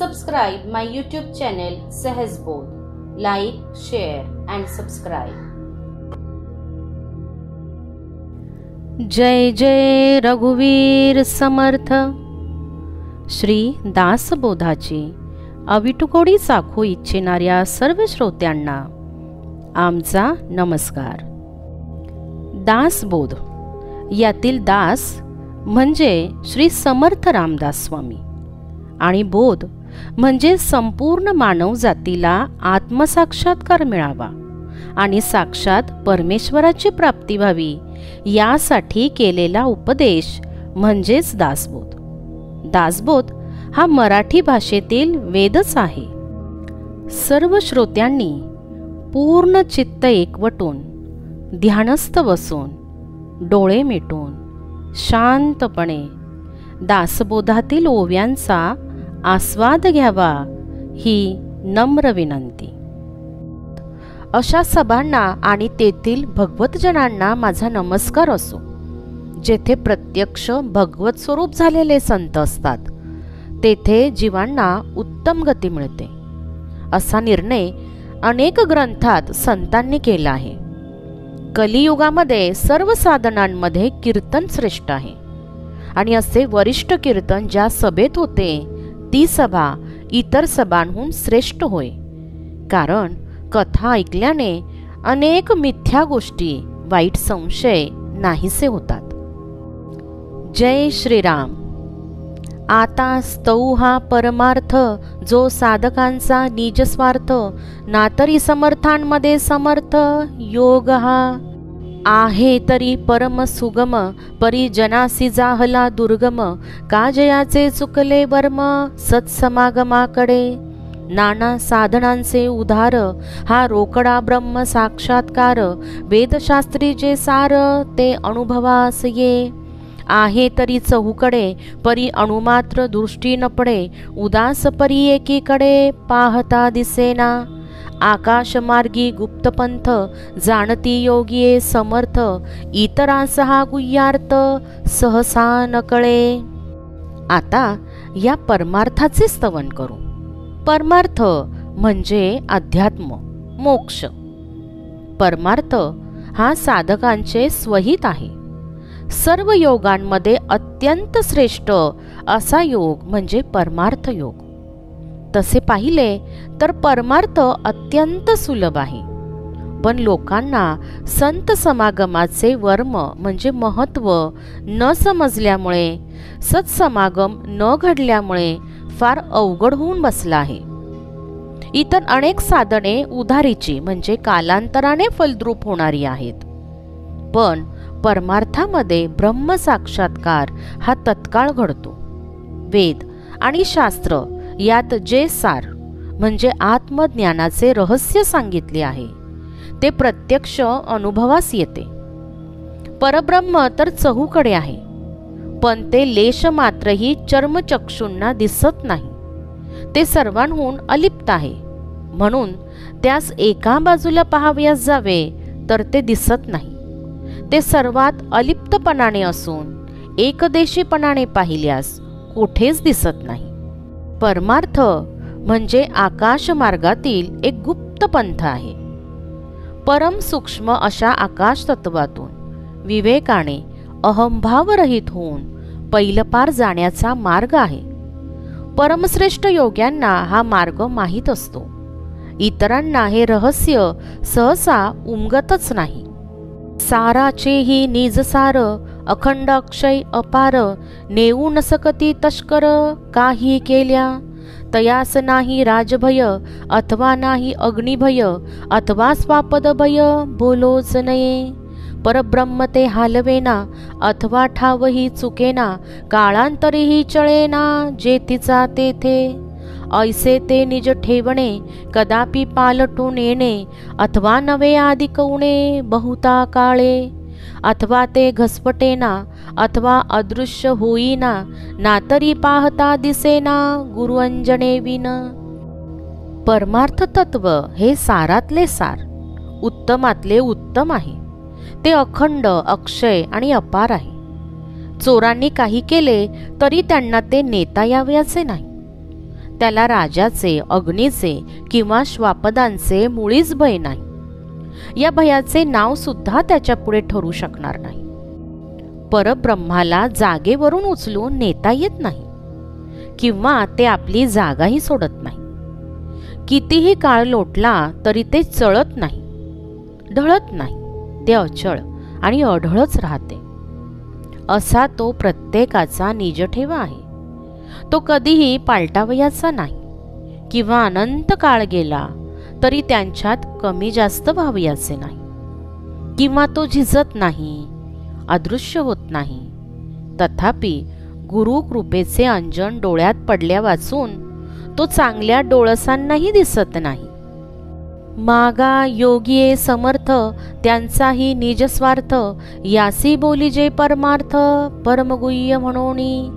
subscribe my YouTube channel Sahaj Bodh. Like, share and subscribe. जय जय रघुवीर समर्थ. श्री दासबोधाची अविटुकोडी साखू इच्छिणाऱ्या सर्व श्रोत्यांना आमचा नमस्कार. दासबोध यातील दास म्हणजे श्री समर्थ रामदास स्वामी आणि बोध म्हणजे संपूर्ण मानव जातीला आत्मसाक्षात्कार मिळावा आणि साक्षात परमेश्वराची प्राप्ती व्हावी यासाठी केलेला उपदेश म्हणजेच दासबोध. दासबोध हा मराठी भाषेतील वेदच आहे. सर्व श्रोत्यांनी पूर्ण चित्त एकवटून ध्यानस्थ बसून डोळे मिटून शांतपणे दासबोधातील ओव्यांचा आस्वाद घ्यावा ही नम्र विनंती. अशा सभांना आणि तेथील भगवतजनांना माझा नमस्कार असो. जेथे प्रत्यक्ष भगवत स्वरूप झालेले संत असतात तेथे जीवांना उत्तम गती मिळते असा निर्णय अनेक ग्रंथात संतांनी केला आहे. कलियुगामध्ये सर्व साधनांमध्ये कीर्तन श्रेष्ठ आहे आणि असे वरिष्ठ कीर्तन ज्या सभेत होते ती सभा इतर सभांहून श्रेष्ठ होय. कारण कथा ऐकल्याने अनेक मिथ्या गोष्टी वाईट संशय नाहीसे होतात. जय श्रीराम. आता स्तौ हा परमार्थ जो साधकांचा निजस्वार्थ ना तरी समर्थांमध्ये समर्थ योग हा आहे तरी परम सुगम परी जनासी जाहला दुर्गम का जयाचे चुकले वर्म सत्समागमाकडे नाना साधनांचे उधार हा रोकडा ब्रह्म साक्षात्कार वेदशास्त्रीचे सार ते अनुभवास ये आहे तरी चहूकडे परी अणुमात्र दृष्टी न पडे उदास परी एकीकडे पाहता दिसेना आकाशमार्गी गुप्तपंथ जाणती योगिये समर्थ इतरांस हा गुह्यार्थ सहसा न कळे. आता या परमार्थाचे स्तवन करू. परमार्थ म्हणजे अध्यात्म मोक्ष. परमार्थ हा साधकांचे स्वहित आहे. सर्व योगांमध्ये अत्यंत श्रेष्ठ असा योग म्हणजे परमार्थ योग. तसे पाहिले तर परमार्थ अत्यंत सुलभ आहे. पण लोकांना संत समागमाचे वर्म म्हणजे महत्त्व न समजल्यामुळे सत्समागम न घडल्यामुळे फार अवघड होऊन बसला आहे. इतर अनेक साधने उधारीची म्हणजे कालांतराने फलद्रूप होणारी आहेत. पण परमार्थामध्ये ब्रह्मसाक्षात्कार हा तत्काळ घडतो. वेद आणि शास्त्र यात जे सार म्हणजे आत्मज्ञानाचे रहस्य सांगितले आहे ते प्रत्यक्ष अनुभवास येते. परब्रह्म तर चहूकडे आहे पण ते लेश मात्रही चर्मचक्षूंना दिसत नाही. ते सर्वांहून अलिप्त आहे म्हणून त्यास एका बाजूला पाहावयास जावे तर ते दिसत नाही. ते सर्वात अलिप्तपणाने असून एकदेशीपणाने पाहिल्यास कुठेच दिसत नाही. परमार्थ म्हणजे आकाश मार्गातील एक गुप्त पंथ आहे. परम सूक्ष्म अशा आकाश तत्वातून विवेकाने अहंभावरहित होऊन पैलपार जाण्याचा मार्ग आहे. परमश्रेष्ठ योग्यांना हा मार्ग माहीत असतो. इतरांना हे रहस्य सहसा उमगतच नाही. साराचेही निजसार अखंड अक्षय अपार नेऊ न सकती तस्कर काही केल्या तयास नाही राजभय अथवा नाही अग्निभय अथवा स्वापद भय बोलोच नये. परब्रह्म ते हालवेना अथवा ठावही चुकेना काळांतरीही चळेना जेथीचा तेथे ऐसे ते निज ठेवणे कदापि पालटून येणे अथवा नवे आदिक उणे बहुता काळे अथवा ते घसपटेना अथवा अदृश्य होईना ना तरी पाहता दिसेना गुरुअंजने विन. परमार्थ तत्व हे सारातले सार उत्तमातले उत्तम आहे. ते अखंड अक्षय आणि अपार आहे. चोरांनी काही केले तरी त्यांना ते नेता यावयाचे नाही. त्याला राजाचे, अग्नीचे किंवा श्वापदांचे मुळीच भय नाही. या भयाचे नाव सुद्धा त्याच्या पुढे ठरू शकणार नाही. परब्रह्माला जागेवरून उचलून नेता येत नाही किंवा ते आपली जागाही सोडत नाही. कितीही काळ लोटला तरी ते चळत नाही, ढळत नाही. ते अचळ आणि अढळच राहते. असा तो प्रत्येकाचा निजठेवा आहे. तो कधीही पालटावयाचा नाही किंवा अनंत काळ गेला तरी त्यांच्यात कमी जास्त व्हावयाचे नाही. किंवा तो झिजत नाही, अदृश्य होत नाही. तथापि गुरु कृपेचे अंजन डोळ्यात पडल्या वाचून तो चांगल्या डोळसांनाही दिसत नाही. मागा योगिये समर्थ त्यांचाही निजस्वार्थ, यासी बोलिजे परमार्थ परमगुह्य म्हणोनी.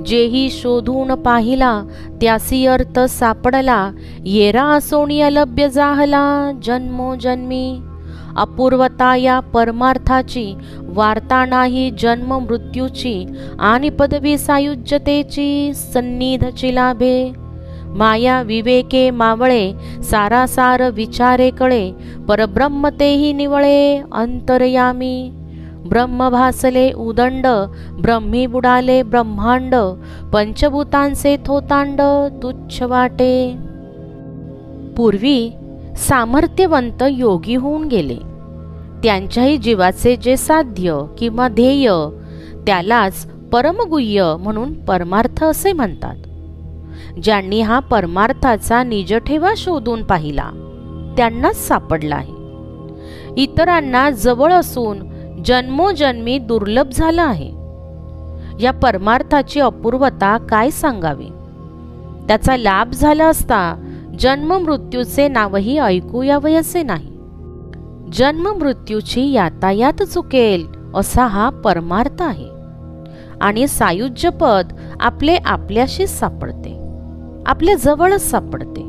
जेही शोधून पाहिला त्यासी अर्थ सापडला, येरा असोणी अलभ्य जाहला जन्मोजन्मी. अपूर्वता या परमार्थाची, वार्ता नाही जन्म मृत्यूची, आणि पदवी सायुज्यतेची सन्निधची लाभे. माया विवेके मावळे, सारासार विचारे कळे, परब्रह्म तेही निवळे अंतरयामी. ब्रह्म भासले उदंड, ब्रह्मी बुडाले ब्रह्मांड, पंचभूतांचे थोतांड तुच्छ वाटे. पूर्वी सामर्थ्यवंत योगी होऊन गेले. त्यांच्याही जीवाचे जे साध्य किंवा ध्येय त्यालाच परमगुह्य म्हणून परमार्थ असे म्हणतात. ज्यांनी हा परमार्थाचा निजठेवा शोधून पाहिला त्यांनाच सापडला आहे. इतरांना जवळ असून जन्मोजन्मी दुर्लभ झाला आहे. या परमार्थाची अपूर्वता काय सांगावी. त्याचा लाभ झाला असता जन्म मृत्यूचे नावही ऐकू यावयाचे नाही. जन्म मृत्यूची यातायात चुकेल असा हा परमार्थ आहे. आणि सायुज्यपद आपले आपल्याशीच सापडते, आपल्या जवळच सापडते.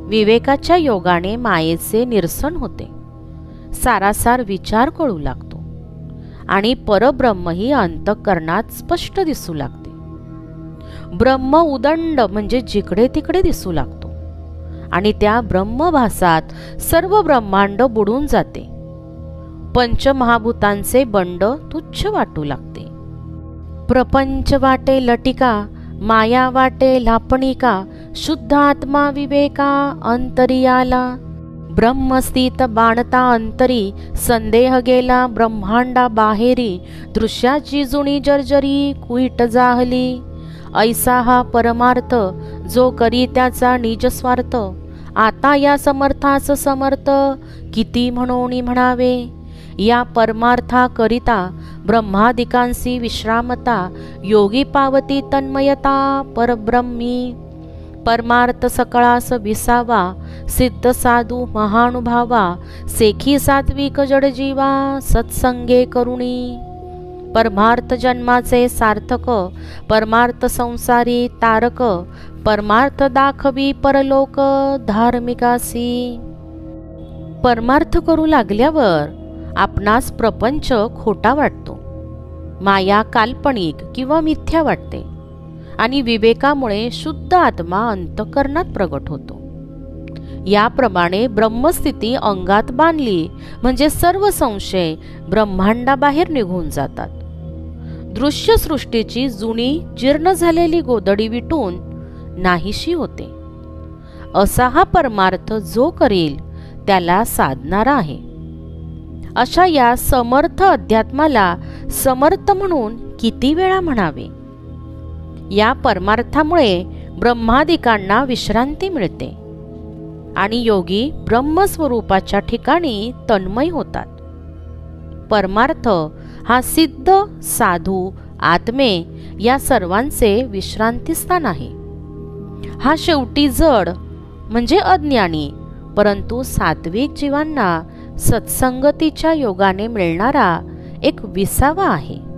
विवेकाच्या योगाने मायेचे निरसन होते. सारासार विचार कळू लागतो आणि परब्रह्मही अंतःकरणात स्पष्ट दिसू लागते. ब्रह्म उदंड म्हणजे जिकडे तिकडे दिसू लागतो आणि त्या ब्रह्मभासात सर्व ब्रह्मांड बुडून जाते. पंचमहाभूतांचे बंड तुच्छ वाटू लागते. प्रपंच वाटे लटिका, माया वाटे लापणिका, शुद्ध आत्मा विवेका अंतरियाला. ब्रह्मस्थित बाणता अंतरी, संदेह गेला ब्रह्मांडा बाहेरी, दृश्याची जुनी जर्जरी कुईट जाहली. ऐसा हा परमार्थ जो करी त्याचा निजस्वार्थ, आता या समर्थास समर्थ किती म्हणोनी म्हणावे. या परमार्था करिता ब्रह्मादिकांसी विश्रामता, योगी पावती तन्मयता परब्रह्मी. परमार्थ सकळास विसावा, सिद्ध साधू महानुभावा, सेखी सात्विक जडजीवा सत्संगे करुणी. परमार्थ जन्माचे सार्थक, परमार्थ संसारी तारक, परमार्थ दाखवी परलोक धार्मिकासी. परमार्थ करू लागल्यावर आपणास प्रपंच खोटा वाटतो, माया काल्पनिक किंवा मिथ्या वाटते आणि विवेकामुळे शुद्ध आत्मा अंतःकरणात प्रगट होतो. याप्रमाणे ब्रह्मस्थिती अंगात बांधली म्हणजे सर्व संशय ब्रह्मांडाबाहेर निघून जातात. दृश्य सृष्टीची जुनी जीर्ण झालेली गोदडी विटून नाहीशी होते. असा हा परमार्थ जो करील त्याला साधणारा आहे. अशा या समर्थ अध्यात्माला समर्थ म्हणून किती वेळा म्हणावे. या परमार्थामुळे ब्रह्मादिकांना विश्रांती मिळते आणि योगी ब्रह्मस्वरूपाच्या ठिकाणी तन्मय होतात. परमार्थ हा सिद्ध साधू आत्मे या सर्वांचे विश्रांतीस्थान आहे. हा शेवटी जड म्हणजे अज्ञानी परंतु सात्विक जीवांना सत्संगतीच्या योगाने मिळणारा एक विसावा आहे.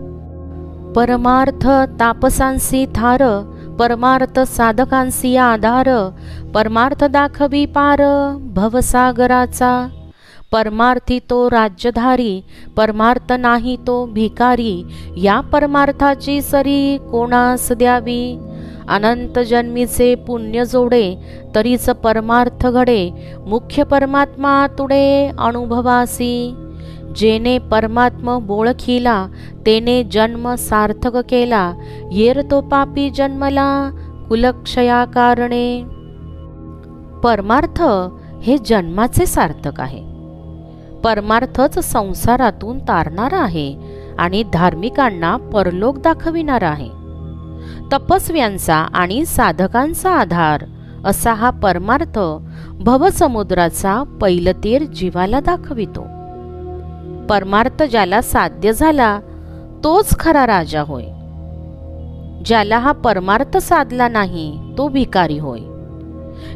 परमार्थ तापसांसी थार, परमार्थ साधकांसी आधार, परमार्थ दाखवी पार भवसागराचा. परमार्थी तो राज्यधारी, परमार्थ नाही तो भिकारी, या परमार्थाची सरी कोणास द्यावी. अनंत जन्मीचे पुण्य जोडे तरीच परमार्थ घडे, मुख्य परमात्मा तुडे अनुभवासी। जेने परमात्म बोळखिला तेने जन्म सार्थक केला, येर तो पापी जन्मला कुलक्षया कारणे। परमार्थ हे जन्माचे सार्थक आहे। परमार्थच संसारातून तारणारा आहे आणि धार्मिकांना परलोक दाखविणारा आहे। तपस्व्यांचा आणि साधकांचा आधार असा हा परमार्थ भवसमुद्राचा पैलतीर जीवाला दाखवितो। परमार्थ ज्याला साध्य झाला तोच खरा राजा होय। ज्याला हा परमार्थ साधला नाही तो भिकारी होय।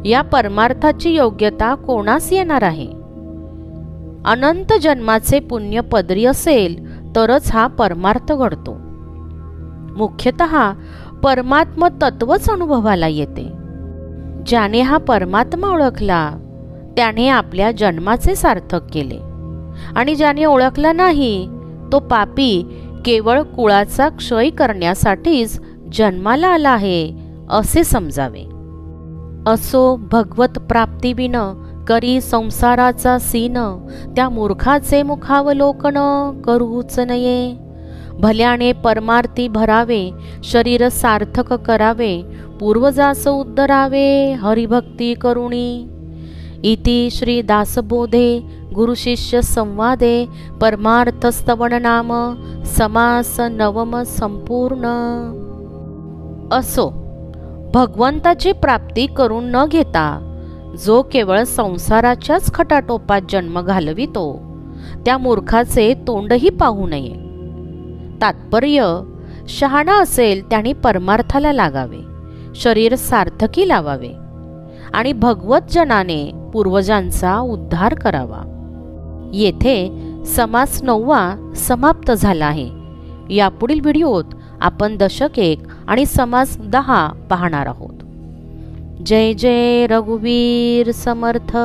या परमार्थाची योग्यता कोणास येणार आहे? अनंत जन्माचे पुण्य पदरी असेल तरच हा परमार्थ घडतो। मुख्यतः परमात्म तत्वच अनुभवाला येते। ज्याने हा परमात्मा ओळखला त्याने आपल्या जन्माचे सार्थक केले, आणि ज्याने ओळखला नाही तो पापी केवळ कुळाचा क्षय करण्यासाठीच जन्माला आला आहे असे समजावे। असो भगवत प्राप्तीविन करी संसाराचा सीन, त्या मूर्खाचे मुखावलोकन करूच नये। भल्याने परमार्थी भरावे, शरीर सार्थक करावे, पूर्वजास उद्धरावे हरिभक्ती करुणी। इति श्री दासबोधे गुरुशिष्य संवादे परमार्थस्तवन नाम समास नवम संपूर्ण। असो भगवंताची प्राप्ती करून न घेता जो केवळ संसाराच्याच खटाटोपात जन्म घालवितो त्या मूर्खाचे तोंडही पाहू नये। तात्पर्य, शहाणा असेल त्याने परमार्थाला लागावे, शरीर सार्थकी लावावे आणि भगवत जनाने पूर्वजांचा उद्धार करावा। येथे समास 9 समाप्त झाला आहे। यापुढील व्हिडिओत आपण दशक 1 आणि समास 10 पाहणार आहोत। जय जय रघुवीर समर्थ।